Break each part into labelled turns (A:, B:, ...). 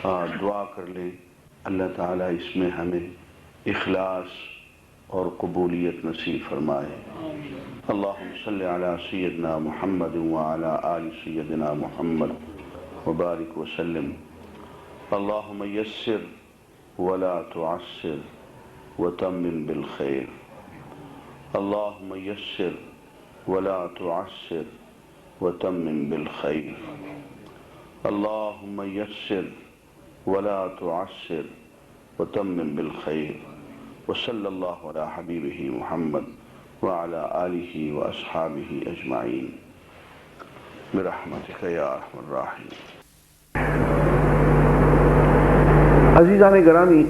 A: دعا کر لیں، اللہ تعالیٰ اس میں ہمیں اخلاص اور قبولیت نصیب فرمائے۔ اللہم صلی علی سیدنا محمد وعلی آل سیدنا محمد وبارک وسلم۔ اللہم یسر ولا تعسر وتمم بالخیر۔ اللہم یسر ولا تعسر وتمم بالخیر۔ اللہم یسر ولا تعسر وتمم بالخیر۔ وصلی اللہ علی حبیبہ محمد وعلی آلہ واصحابہ اجمعین برحمتک یا ارحم الراحمین۔
B: عزیزان گرامی،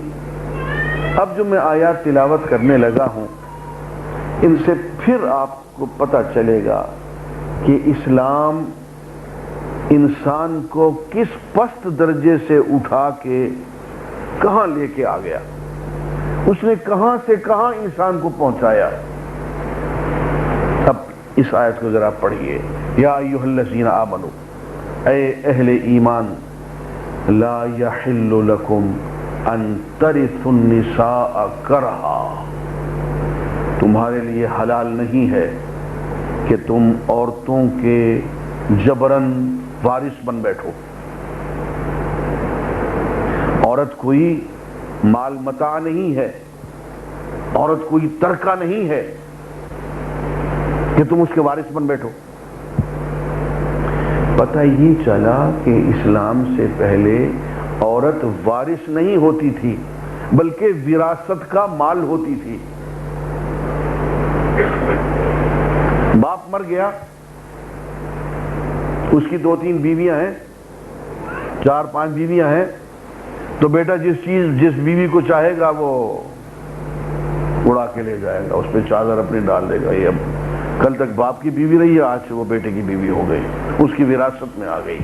B: اب جو میں آیات تلاوت کرنے لگا ہوں، ان سے پھر آپ کو پتہ چلے گا کہ اسلام انسان کو کس پست درجے سے اٹھا کے کہاں لے کے آ گیا، اس نے کہاں سے کہاں انسان کو پہنچایا۔ اب اس آیت کو ذرا پڑھیے۔ یا ایھا الذین آمنوا، اے اہل ایمان، لا یحل لکم ان ترثوا النساء کرہا، تمہارے لیے حلال نہیں ہے کہ تم عورتوں کے جبراً وارث بن بیٹھو۔ عورت کوئی مال متاع نہیں ہے، عورت کوئی ترکہ نہیں ہے کہ تم اس کے وارث بن بیٹھو۔ پتہ یہ چلا کہ اسلام سے پہلے عورت وارث نہیں ہوتی تھی بلکہ وراثت کا مال ہوتی تھی۔ باپ مر گیا، اس کی 2-3 بیویاں ہیں، 4-5 بیویاں ہیں، تو بیٹا جس بیوی کو چاہے گا وہ اڑا کے لے جائے گا، اس پہ چادر اپنی ڈال دے گا۔ یہ اب کل تک باپ کی بیوی رہی ہے، آج سے وہ بیٹے کی بیوی ہو گئی، اس کی وراثت میں آ گئی۔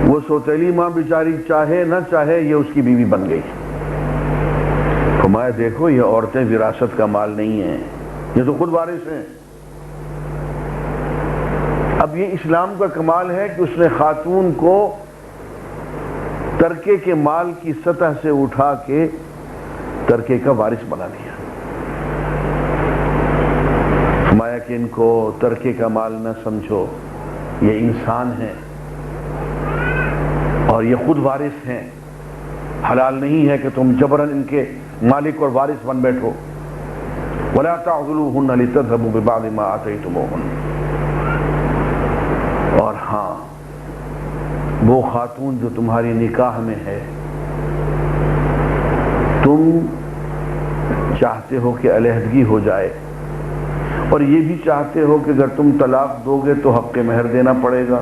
B: وہ سوتیلی ماں بیچاری چاہے نہ چاہے یہ اس کی بیوی بن گئی۔ فرمایا دیکھو یہ عورتیں وراثت کا مال نہیں ہیں، یہ تو خود وارث ہیں۔ اب یہ اسلام کا کمال ہے کہ اس نے خاتون کو ترکے کے مال کی سطح سے اٹھا کے ترکے کا وارث بنا دیا۔ فرمایا کہ ان کو ترکے کا مال نہ سمجھو، یہ انسان ہیں اور یہ خود وارث ہیں، حلال نہیں ہے کہ تم جبراً ان کے مالک اور وارث بن بیٹھو۔ وَلَا تَعْضُلُوهُنَّ لِتَذْهَبُوا بِبَعْضِ مَا آتَيْتُمُوهُنَّ۔ اور ہاں، وہ خاتون جو تمہاری نکاح میں ہے، تم چاہتے ہو کہ علیحدگی ہو جائے، اور یہ بھی چاہتے ہو کہ اگر تم طلاق دو گے تو حق مہر دینا پڑے گا،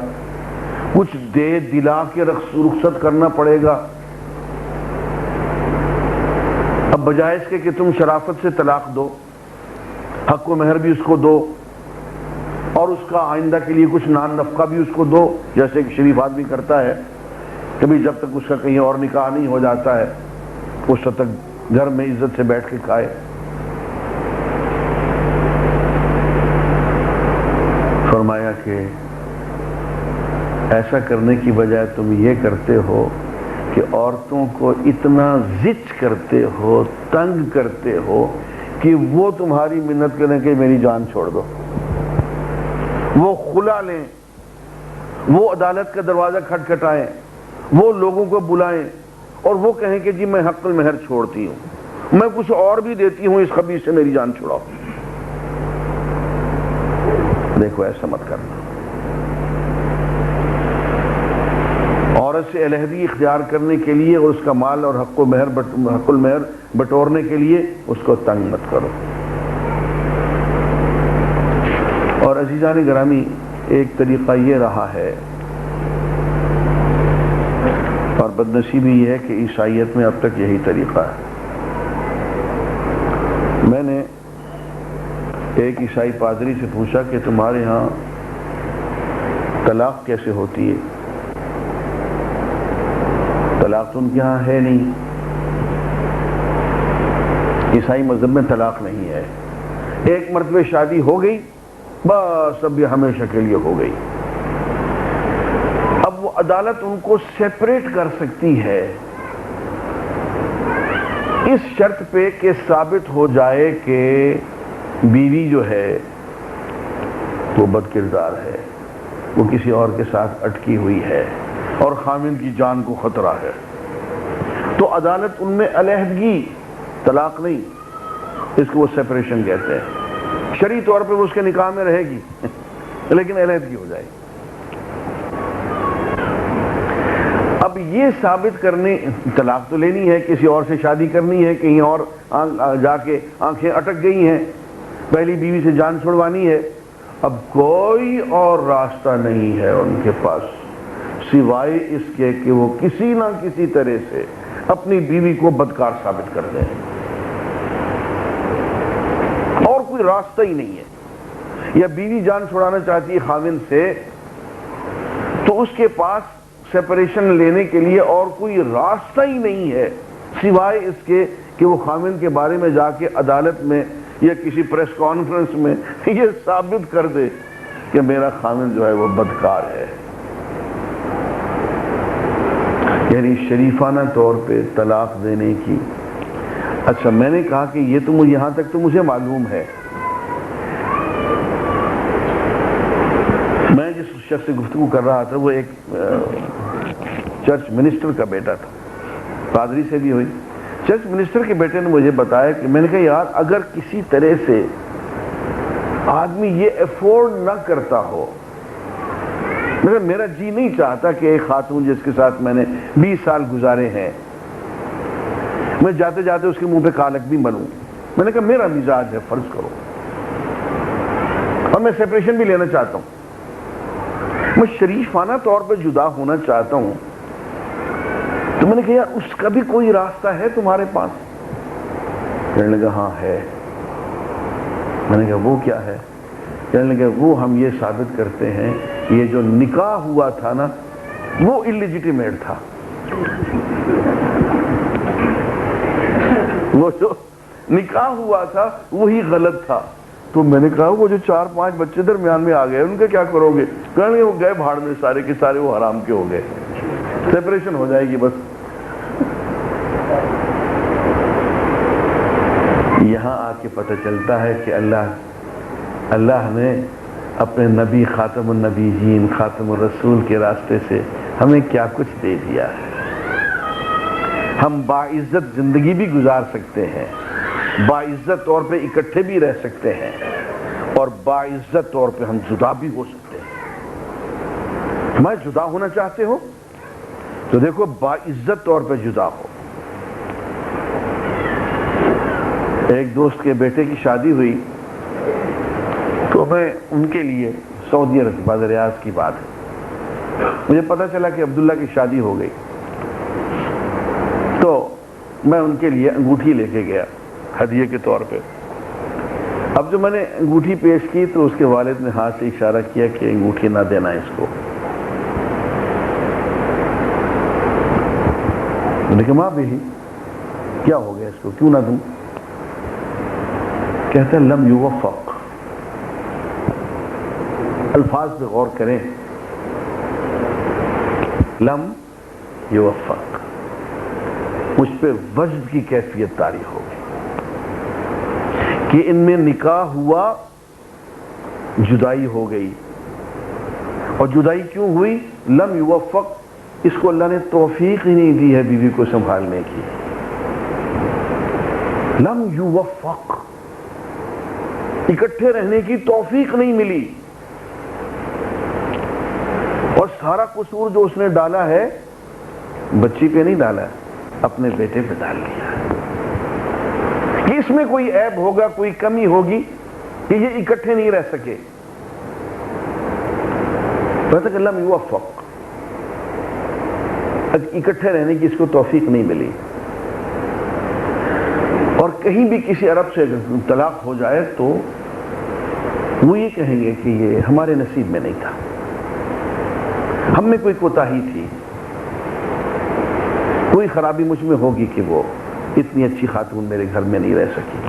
B: کچھ دے دلا کے رخصت کرنا پڑے گا۔ اب بجائے اس کے کہ تم شرافت سے طلاق دو، حق و مہر بھی اس کو دو اور اس کا آئندہ کے لیے کچھ نان نفقہ بھی اس کو دو، جیسے کہ شریف آدمی کرتا ہے، کبھی جب تک اس کا کہیں اور نکاح نہیں ہو جاتا ہے اس وقت تک گھر میں عزت سے بیٹھ کے کھائے۔ فرمایا کہ ایسا کرنے کی بجائے تم یہ کرتے ہو کہ عورتوں کو اتنا زچ کرتے ہو، تنگ کرتے ہو کہ وہ تمہاری منت کریں کہ میری جان چھوڑ دو، وہ خلا لیں، وہ عدالت کا دروازہ کھٹکھٹائیں، وہ لوگوں کو بلائیں اور وہ کہیں کہ جی میں حق المہر چھوڑتی ہوں، میں کچھ اور بھی دیتی ہوں، اس خبیث سے میری جان چھڑاؤ۔ دیکھو ایسا مت کرنا۔ عورت سے علیحدگی اختیار کرنے کے لیے اور اس کا مال اور حق المہر بٹورنے کے لیے اس کو تنگ مت کرو۔ اور عزیزان گرامی، ایک طریقہ یہ رہا ہے، اور بدنصیبی یہ ہے کہ عیسائیت میں اب تک یہی طریقہ ہے۔ میں نے ایک عیسائی پادری سے پوچھا کہ تمہارے ہاں طلاق کیسے ہوتی ہے؟ طلاق تو ان کے ہاں ہے نہیں، عیسائی مذہب میں طلاق نہیں ہے، ایک مرتبہ شادی ہو گئی بس اب یہ ہمیشہ کے لیے ہو گئی۔ اب وہ عدالت ان کو سیپریٹ کر سکتی ہے اس شرط پہ کہ ثابت ہو جائے کہ بیوی جو ہے وہ بد کردار ہے، وہ کسی اور کے ساتھ اٹکی ہوئی ہے اور خاوند کی جان کو خطرہ ہے، تو عدالت ان میں علیحدگی، طلاق نہیں، اس کو وہ سیپریشن کہتے ہیں، شرعی طور پہ وہ اس کے نکاح میں رہے گی لیکن علیحدگی ہو جائے گی۔ اب یہ ثابت کرنے، طلاق تو لینی ہے، کسی اور سے شادی کرنی ہے، کہیں اور جا کے آنکھیں اٹک گئی ہیں، پہلی بیوی سے جان چھڑوانی ہے، اب کوئی اور راستہ نہیں ہے ان کے پاس سوائے اس کے کہ وہ کسی نہ کسی طرح سے اپنی بیوی کو بدکار ثابت کر دیں، اور کوئی راستہ ہی نہیں ہے۔ یا بیوی جان چھڑانا چاہتی ہے خاوند سے، تو اس کے پاس سیپریشن لینے کے لیے اور کوئی راستہ ہی نہیں ہے سوائے اس کے کہ وہ خاوند کے بارے میں جا کے عدالت میں یا کسی پریس کانفرنس میں یہ ثابت کر دے کہ میرا خاوند جو ہے وہ بدکار ہے۔ یعنی شریفانہ طور پہ طلاق دینے کی۔ اچھا، میں نے کہا کہ یہ تو یہاں تک تو مجھے معلوم ہے، میں جس شخص سے گفتگو کر رہا تھا وہ ایک چرچ منسٹر کا بیٹا تھا، پادری سے بھی ہوئی، چرچ منسٹر کے بیٹے نے مجھے بتایا کہ میں نے کہا یار اگر کسی طرح سے آدمی یہ افورڈ نہ کرتا ہو، میرا جی نہیں چاہتا کہ ایک خاتون جس کے ساتھ میں نے 20 سال گزارے ہیں میں جاتے جاتے اس کے منہ پہ کالک بھی بنوں۔ میں نے کہا میرا مزاج ہے، فرض کرو، اور میں سیپریشن بھی لینا چاہتا ہوں، میں شریفانہ طور پہ جدا ہونا چاہتا ہوں، تو میں نے کہا یار اس کا بھی کوئی راستہ ہے تمہارے پاس؟ کہنے لگا ہاں ہے۔ میں نے کہا وہ کیا ہے؟ کہنے لگا وہ ہم یہ ثابت کرتے ہیں یہ جو نکاح ہوا تھا نا وہ اللیجیٹیمیٹ تھا، وہ جو نکاح ہوا تھا وہی غلط تھا۔ تو میں نے کہا وہ جو 4-5 بچے درمیان میں آ گئے ان کا کیا کرو گے؟ کہنے لگے وہ گئے بھاڑ میں، سارے کے سارے وہ حرام کے ہو گئے، سیپریشن ہو جائے گی بس۔ یہاں آ کے پتہ چلتا ہے کہ اللہ نے اپنے نبی خاتم النبیین خاتم الرسول کے راستے سے ہمیں کیا کچھ دے دیا ہے۔ ہم باعزت زندگی بھی گزار سکتے ہیں، باعزت طور پہ اکٹھے بھی رہ سکتے ہیں، اور باعزت طور پہ ہم جدا بھی ہو سکتے ہیں۔ میں جدا ہونا چاہتے ہو تو دیکھو باعزت طور پہ جدا ہو۔ ایک دوست کے بیٹے کی شادی ہوئی تو میں ان کے لیے سعودی عرب بادر ریاض کی بات ہے، مجھے پتہ چلا کہ عبداللہ کی شادی ہو گئی، تو میں ان کے لیے انگوٹھی لے کے گیا ہدیے کے طور پہ۔ اب جو میں نے انگوٹھی پیش کی تو اس کے والد نے ہاتھ سے اشارہ کیا کہ انگوٹھی نہ دینا اس کو۔ میں نے کہا ماں بھی کیا ہو گیا اس کو، کیوں نہ دوں؟ کہتا ہے لم یوفق، الفاظ پہ غور کریں، لم یوفق، مجھ پہ وجد کی کیفیت طاری ہو گئی کہ ان میں نکاح ہوا، جدائی ہو گئی، اور جدائی کیوں ہوئی؟ لم یوفق، اس کو اللہ نے توفیق ہی نہیں دی ہے بیوی کو سنبھالنے کی۔ لم یوفق، اکٹھے رہنے کی توفیق نہیں ملی، اور سارا قصور جو اس نے ڈالا ہے بچی پہ نہیں ڈالا، اپنے بیٹے پہ ڈال لیا کہ اس میں کوئی عیب ہوگا، کوئی کمی ہوگی کہ یہ اکٹھے نہیں رہ سکے۔ کہتا کہ لم یوفق، اکٹھے رہنے کی اس کو توفیق نہیں ملی، اور کہیں بھی کسی عرب سے طلاق ہو جائے تو وہ یہ کہیں گے کہ یہ ہمارے نصیب میں نہیں تھا، ہم میں کوئی کوتاہی تھی، کوئی خرابی مجھ میں ہوگی کہ وہ اتنی اچھی خاتون میرے گھر میں نہیں رہ سکی،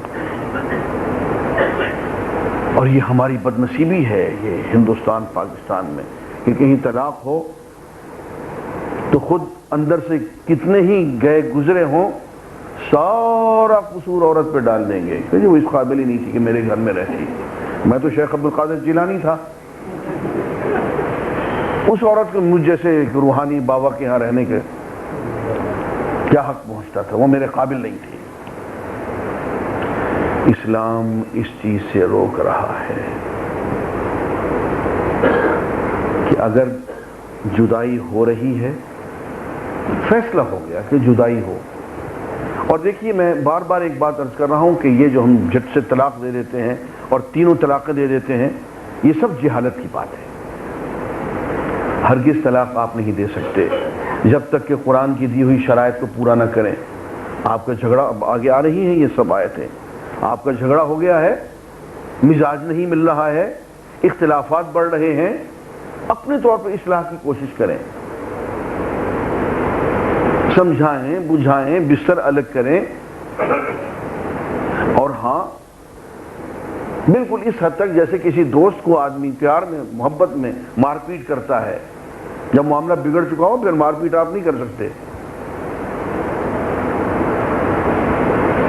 B: اور یہ ہماری بدنصیبی ہے یہ ہندوستان پاکستان میں کہ کہیں طلاق ہو تو خود اندر سے کتنے ہی گئے گزرے ہوں سارا قصور عورت پہ ڈال دیں گے کہ وہ اس قابل ہی نہیں تھی کہ میرے گھر میں رہتی. میں تو شیخ عبد القادر جیلانی تھا, اس عورت کو مجھ جیسے ایک روحانی بابا کے ہاں رہنے کے کیا حق پہنچتا تھا, وہ میرے قابل نہیں تھی. اسلام اس چیز سے روک رہا ہے کہ اگر جدائی ہو رہی ہے, فیصلہ ہو گیا کہ جدائی ہو. اور دیکھیے میں بار بار ایک بات عرض کر رہا ہوں کہ یہ جو ہم جھٹ سے طلاق دے دیتے ہیں اور تینوں طلاقیں دے دیتے ہیں, یہ سب جہالت کی بات ہے. ہرگز طلاق آپ نہیں دے سکتے جب تک کہ قرآن کی دی ہوئی شرائط کو پورا نہ کریں. آپ کا جھگڑا اب آگے آ رہی ہیں یہ سب آیتیں, آپ کا جھگڑا ہو گیا ہے, مزاج نہیں مل رہا ہے, اختلافات بڑھ رہے ہیں, اپنے طور پر اصلاح کی کوشش کریں, سمجھائیں بجھائیں, بستر الگ کریں. اور ہاں بالکل اس حد تک جیسے کسی دوست کو آدمی پیار میں محبت میں مار پیٹ کرتا ہے, جب معاملہ بگڑ چکا ہو پھر مار پیٹ آپ نہیں کر سکتے.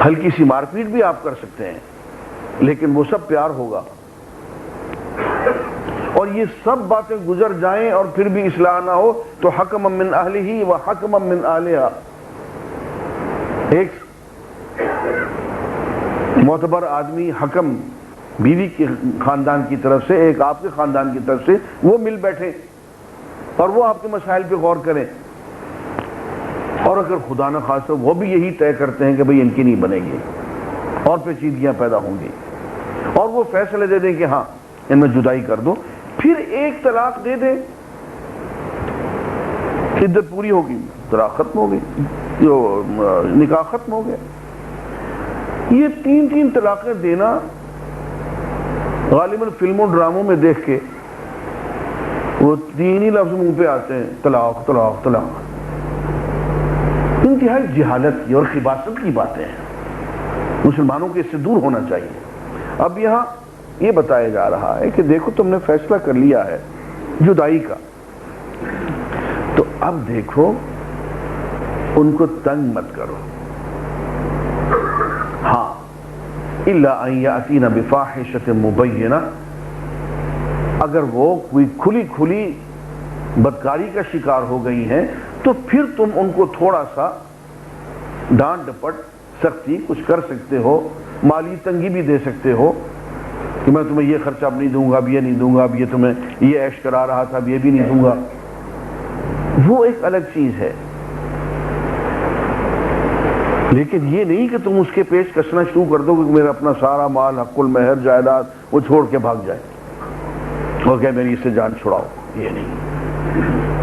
B: ہلکی سی مار پیٹ بھی آپ کر سکتے ہیں لیکن وہ سب پیار ہوگا. اور یہ سب باتیں گزر جائیں اور پھر بھی اصلاح نہ ہو تو حکم من اہلہ و حکم من اہلہا, ایک معتبر آدمی حکم بیوی کے خاندان کی طرف سے, ایک آپ کے خاندان کی طرف سے, وہ مل بیٹھے اور وہ آپ کے مسائل پہ غور کریں. اور اگر خدا نہ خواستہ وہ بھی یہی طے کرتے ہیں کہ بھئی ان کی نہیں بنے گی اور پیچیدگیاں پیدا ہوں گی, اور وہ فیصلے دے دیں کہ ہاں ان میں جدائی کر دو, پھر ایک طلاق دے دیں, عدت پوری ہوگی, طلاق ختم ہو گئی, جو نکاح ختم ہو گیا. یہ تین طلاقیں دینا غالباً فلموں ڈراموں میں دیکھ کے وہ تین ہی لفظ منہ پہ آتے ہیں, طلاق طلاق طلاق. انتہائی جہالت کی اور خباثت کی باتیں ہیں, مسلمانوں کے اس سے دور ہونا چاہیے. اب یہاں یہ بتایا جا رہا ہے کہ دیکھو تم نے فیصلہ کر لیا ہے جدائی کا, تو اب دیکھو ان کو تنگ مت کرو. ہاں الا ان یاتین بفاحشۃ مبینہ, اگر وہ کوئی کھلی بدکاری کا شکار ہو گئی ہیں تو پھر تم ان کو تھوڑا سا ڈانٹ ڈپٹ سختی کچھ کر سکتے ہو, مالی تنگی بھی دے سکتے ہو کہ میں تمہیں یہ خرچہ اب نہیں دوں گا, اب یہ نہیں دوں گا, اب یہ تمہیں یہ عیش کرا رہا تھا اب یہ بھی نہیں دوں گا. وہ ایک الگ چیز ہے, لیکن یہ نہیں کہ تم اس کے پیش کسنا شروع کر دو کہ میرا اپنا سارا مال حق المہر جائیداد وہ چھوڑ کے بھاگ جائے اور کہ میری اس سے جان چھڑاؤ. یہ نہیں.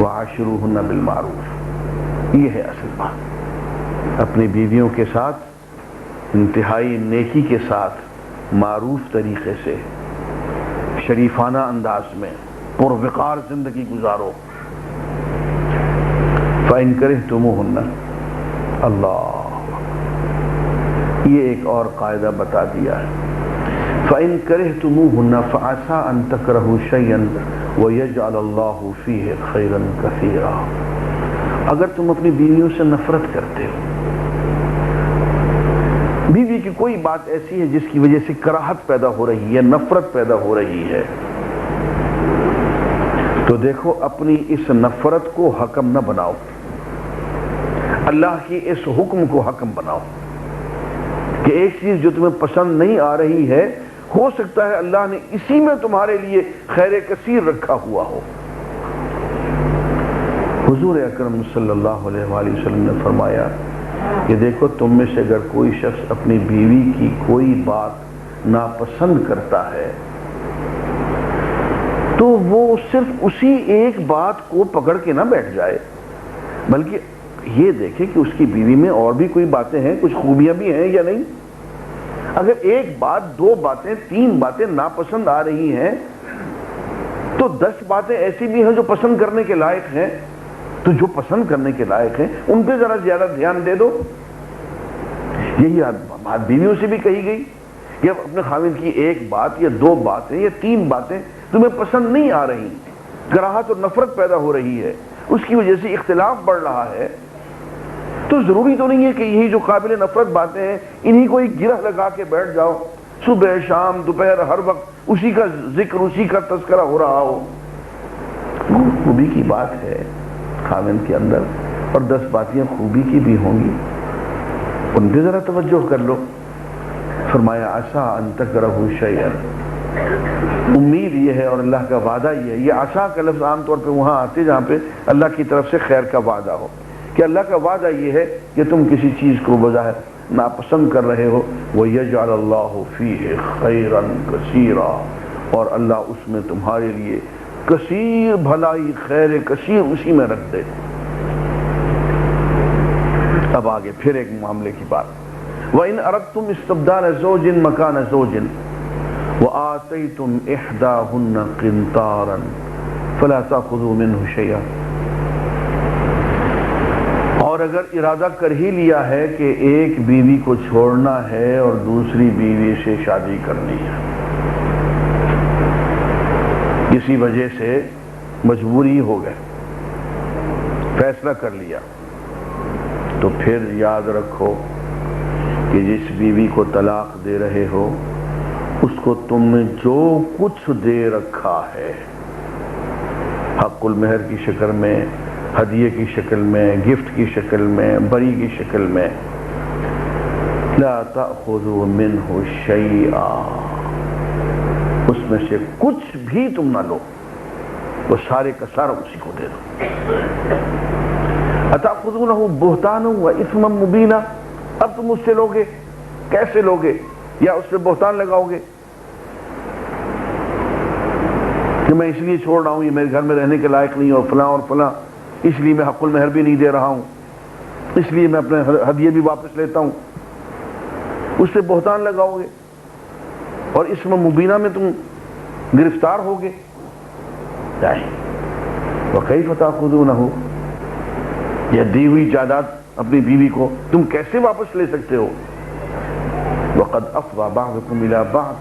B: وعاشروہن بالمعروف, یہ ہے اصل بات. اپنی بیویوں کے ساتھ انتہائی نیکی کے ساتھ معروف طریقے سے شریفانہ انداز میں پروقار زندگی گزارو. فَإِن كَرِهْتُمُوهُنَّ, اللہ یہ ایک اور قاعدہ بتا دیا ہے. فَإِن كَرِهْتُمُوهُنَّ فَعَسَىٰ أَن تَكْرَهُوا شَيْئًا وَيَجْعَلَ اللَّهُ فِيهِ خَيْرًا كَثِيرًا, اگر تم اپنی بیویوں سے نفرت کرتے ہو, بیوی کی کوئی بات ایسی ہے جس کی وجہ سے کراہت پیدا ہو رہی ہے, نفرت پیدا ہو رہی ہے, تو دیکھو اپنی اس نفرت کو حکم نہ بناؤ, اللہ کی اس حکم کو حکم بناؤ کہ ایک چیز جو تمہیں پسند نہیں آ رہی ہے, ہو سکتا ہے اللہ نے اسی میں تمہارے لیے خیر کثیر رکھا ہوا ہو. حضور اکرم صلی اللہ علیہ وآلہ وسلم نے فرمایا کہ دیکھو تم میں سے اگر کوئی شخص اپنی بیوی کی کوئی بات ناپسند کرتا ہے تو وہ صرف اسی ایک بات کو پکڑ کے نہ بیٹھ جائے, بلکہ یہ دیکھے کہ اس کی بیوی میں اور بھی کوئی باتیں ہیں, کچھ خوبیاں بھی ہیں یا نہیں. اگر ایک بات, دو باتیں, تین باتیں ناپسند آ رہی ہیں تو 10 باتیں ایسی بھی ہیں جو پسند کرنے کے لائق ہیں, تو جو پسند کرنے کے لائق ہیں ان پہ ذرا زیادہ دھیان دے دو. یہی بات بیویوں سے بھی کہی گئی کہ اپنے خاوند کی ایک بات یا 2 باتیں یا 3 باتیں تمہیں پسند نہیں آ رہی, کراہت اور نفرت پیدا ہو رہی ہے, اس کی وجہ سے اختلاف بڑھ رہا ہے، تو ضروری تو نہیں ہے کہ یہی جو قابل نفرت باتیں ہیں انہی کو ایک گرہ لگا کے بیٹھ جاؤ، صبح شام دوپہر ہر وقت اسی کا ذکر اسی کا تذکرہ ہو رہا ہو۔ خوبی کی بات ہے خاوند کے اندر، اور 10 باتیں خوبی کی بھی ہوں گی، ان پہ ذرا توجہ کر لو۔ فرمایا عسیٰ ان تکرہوا شیئا، امید یہ ہے اور اللہ کا وعدہ یہ ہے، یہ عسیٰ کا لفظ عام طور پہ وہاں آتے جہاں پہ اللہ کی طرف سے خیر کا وعدہ ہو، کہ اللہ کا وعدہ یہ ہے کہ تم کسی چیز کو بظاہر ناپسند کر رہے ہو، وَيَجْعَلَ اللَّهُ فِيهِ خَيْرًا كَثِيرًا، اور اللہ اس میں تمہارے لیے کثیر بھلائی خیر کثیر اسی میں رکھ دے۔ اب آگے پھر ایک معاملے کی بات، وَإِنْ أَرَدْتُمْ اسْتِبْدَالَ زَوْجٍ مَكَانَ زَوْجٍ وَآتَيْتُمْ إِحْدَاهُنَّ قِنْطَارًا فَلَا تَأْخُذُوا مِنْهُ شَيْئًا، اور اگر ارادہ کر ہی لیا ہے کہ ایک بیوی کو چھوڑنا ہے اور دوسری بیوی سے شادی کرنی ہے، کسی وجہ سے مجبوری ہو گئے، فیصلہ کر لیا، تو پھر یاد رکھو کہ جس بیوی کو طلاق دے رہے ہو اس کو تم نے جو کچھ دے رکھا ہے، حق المہر کی شکل میں، ہدیے کی شکل میں، گفٹ کی شکل میں، بری کی شکل میں، لا تأخذوا منہ شیئا، اس میں سے کچھ بھی تم نہ لو، وہ سارے کا سارا اسی کو دے دو۔ اتأخذونہ بہتانا و اثما مبینا، اب تم اس سے لوگے، کیسے لوگے؟ یا اس سے بہتان لگاؤ گے کہ میں اس لیے چھوڑ رہا ہوں، یہ میرے گھر میں رہنے کے لائق نہیں، اور فلاں اور فلاں، اس لیے میں حق المہر بھی نہیں دے رہا ہوں، اس لیے میں اپنے ہدیے بھی واپس لیتا ہوں، اس سے بہتان لگاؤ گے اور اسم مبینہ میں تم گرفتار ہوگے۔ وَكَيْفَ تَأْخُذُونَهُ، یہ دی ہوئی جائیداد اپنی بیوی کو تم کیسے واپس لے سکتے ہو؟ وَقَدْ أَفْضَى بَعْضُكُمْ إِلَىٰ بَعْضٍ،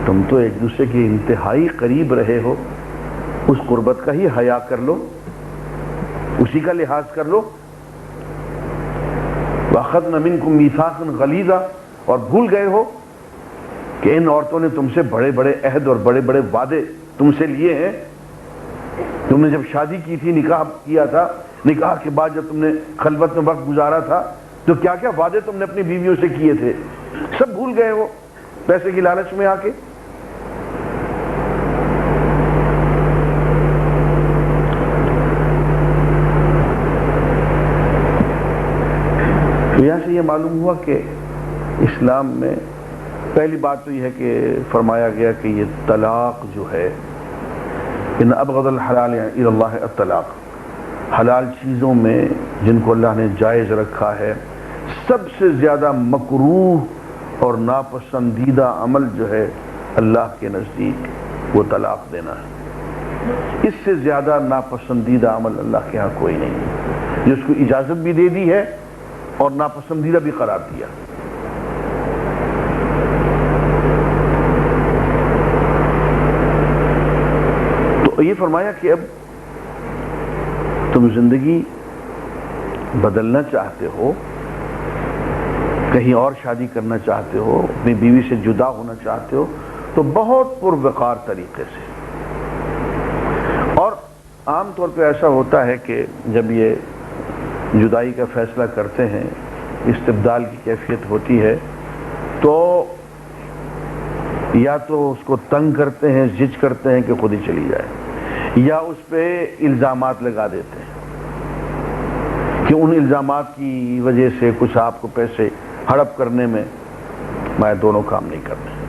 B: تم تو ایک دوسرے کے انتہائی قریب رہے ہو، اس قربت کا ہی حیا کر لو، اسی کا لحاظ کر لو۔ وَأَخَذْنَ مِنْكُمْ مِيثَاقًا غَلِيظًا، اور بھول گئے ہو کہ ان عورتوں نے تم سے بڑے بڑے عہد اور بڑے بڑے وعدے تم سے لیے ہیں۔ تم نے جب شادی کی تھی، نکاح کیا تھا، نکاح کے بعد جب تم نے خلوت میں وقت گزارا تھا، تو کیا کیا وعدے تم نے اپنی بیویوں سے کیے تھے، سب بھول گئے ہو پیسے کی لالچ میں آ کے۔ تو یہاں سے یہ معلوم ہوا کہ اسلام میں پہلی بات تو یہ ہے کہ فرمایا گیا کہ یہ طلاق جو ہے، ان ابغض الحلال الی اللہ الطلاق، حلال چیزوں میں جن کو اللہ نے جائز رکھا ہے، سب سے زیادہ مکروہ اور ناپسندیدہ عمل جو ہے اللہ کے نزدیک وہ طلاق دینا ہے۔ اس سے زیادہ ناپسندیدہ عمل اللہ کے ہاں کوئی نہیں ہے، جس کو اجازت بھی دے دی ہے اور ناپسندیدہ بھی قرار دیا۔ تو یہ فرمایا کہ اب تم زندگی بدلنا چاہتے ہو، کہیں اور شادی کرنا چاہتے ہو، اپنی بیوی سے جدا ہونا چاہتے ہو، تو بہت پروقار طریقے سے۔ اور عام طور پہ ایسا ہوتا ہے کہ جب یہ جدائی کا فیصلہ کرتے ہیں، استبدال کی کیفیت ہوتی ہے، تو یا تو اس کو تنگ کرتے ہیں، زج کرتے ہیں کہ خود ہی چلی جائے، یا اس پہ الزامات لگا دیتے ہیں کہ ان الزامات کی وجہ سے کچھ آپ کو پیسے ہڑپ کرنے میں، میں دونوں کام نہیں کرنے۔